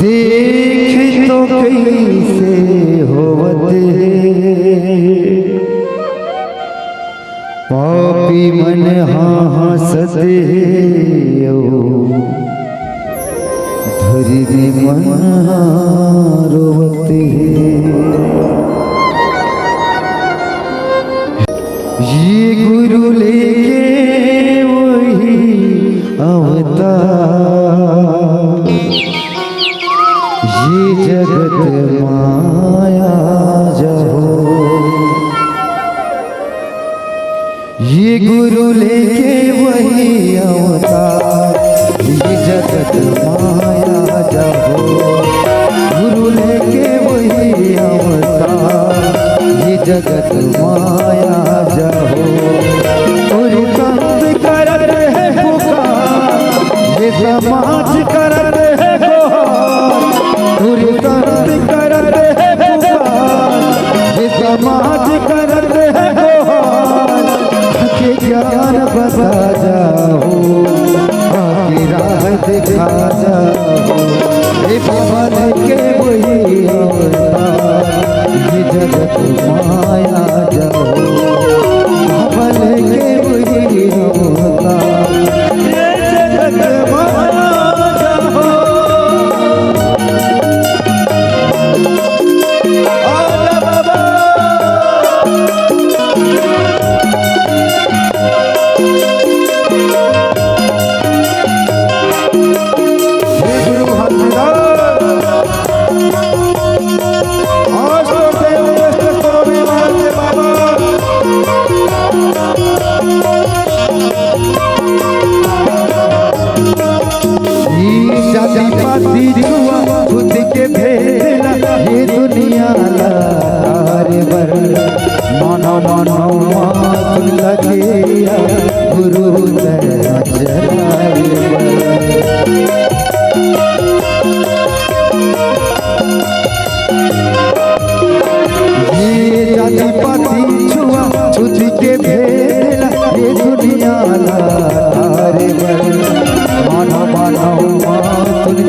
देख तो कैसे होवत पापी मन हंसत धरी मन रोवत ये गुरु लेके वही अवतार ये जगत माया जहो ये गुरु लेके वही अवतार ये जगत माया जहो गुरु लेके वही अवतार ये जगत माया जहो और संत करत है पुकार ये समाज करत है पूरी संत करत है पुकार ये समाज करत है गोहार के ज्ञान बता जाओ आगे राह दिखा जाओ ये पवन के वही अवतार ये जगत माया जाओ पवन के वही अवतार ये जगत माया जाओ खुद के भेला ये दुनिया लारे बर मानो मानो मात लगे गुरु दया जलाए ये जाति पाति छुआ खुद के भेला ये दुनिया लारे बर मानो मानो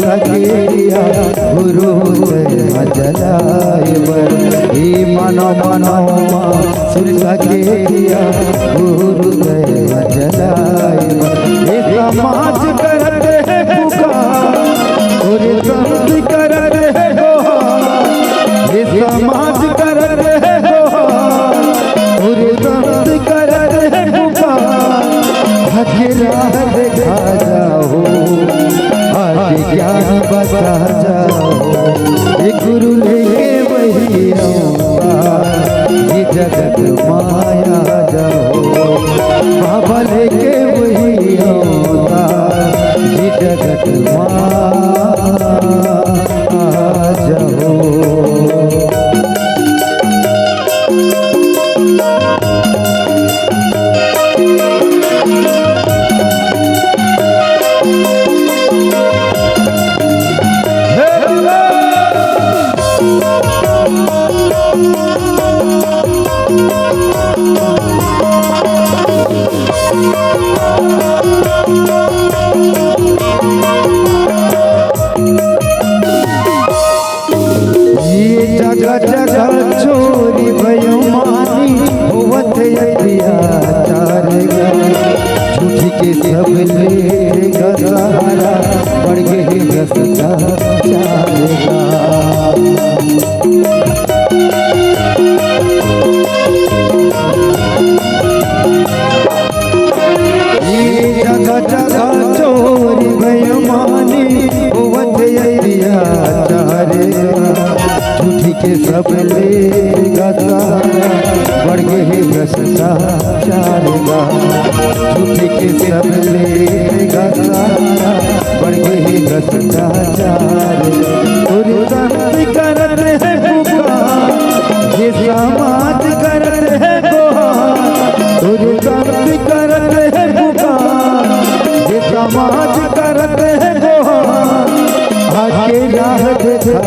लगे गुरु दया जलाए बर हे मानो मानो सुन लगे गुरु दया जलाए बर हे समाज करत है पुकार और संत करत है गोहार हे समाज करत है गोहार और संत करत है पुकार आगे राह दिखा जाओ आगे ज्ञान बता जाओ ये गुरु लेके वही अवतार ये जगत माया जाओ बाबा लेके वही अवतार ये जगत माया जाओ भ्रष्टाचारेगा, झूठे के सब लेगा सारा, बढ़ गए भ्रष्टाचार। पूरे संत करते हैं पुकार, ये समाज करते हैं गुहार, पूरे संत करते हैं पुकार, ये समाज करते हैं गुहार, आके राह दिखा